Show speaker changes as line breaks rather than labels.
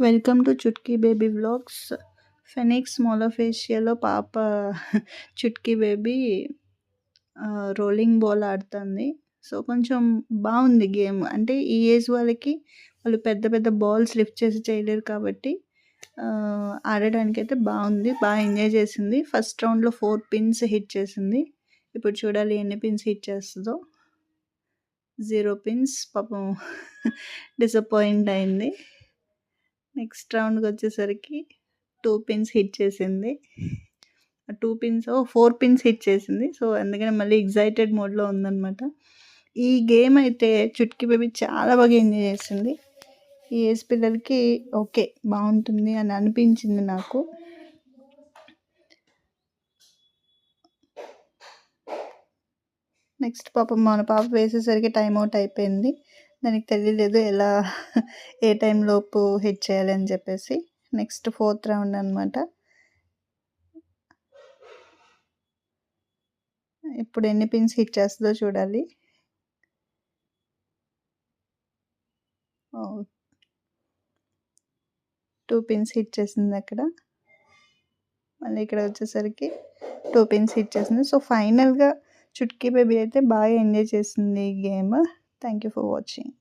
Welcome to Chutki baby vlogs. Phoenix మొలఫేషియాలో పాప Chutki baby rolling ball ఆడుతుంది. సో కొంచెం బాగుంది గేమ్. అంటే ఈ ఏజ్ వాళ్ళకి వాళ్ళు పెద్ద పెద్ద బాల్స్ లిఫ్ట్ చేసి చేయలేరు కాబట్టి ఆడడానికైతే బాగుంది. బాగా ఎంజాయ్ చేసింది. ఫస్ట్ రౌండ్లో 4 పిన్స్ హిట్ చేసింది. ఇప్పుడు చూడాలి ఎన్ని పిన్స్ హిట్ చేస్తుందో. 0 పిన్స్. పాపం డిసప్పాయింట్ అయింది. నెక్స్ట్ రౌండ్కి వచ్చేసరికి 2 పిన్స్ హిట్ చేసింది. 4 పిన్స్ హిట్ చేసింది. సో అందుకని మళ్ళీ ఎగ్జైటెడ్ మోడ్లో ఉందన్నమాట. ఈ గేమ్ అయితే చుట్కీ బేబీ చాలా బాగా ఎంజాయ్ చేసింది. ఈ ఏజ్ పిల్లలకి ఓకే బాగుంటుంది అని అనిపించింది నాకు. నెక్స్ట్ పాపం మన పాప వేసేసరికి టైం అవుట్ అయిపోయింది. దానికి తెలియలేదు ఎలా ఏ టైంలోపు హిట్ చేయాలి అని చెప్పేసి. నెక్స్ట్ 4th రౌండ్ అనమాట. ఇప్పుడు ఎన్ని పిన్స్ హిట్ చేస్తుందో చూడాలి. 2 పిన్స్ హిట్ చేసింది అక్కడ. మళ్ళీ ఇక్కడ వచ్చేసరికి 2 పిన్స్ హిట్ చేసింది. సో ఫైనల్గా చుట్కీ బేబీ అయితే బాగా ఎంజాయ్ చేసింది ఈ game. Thank you for watching.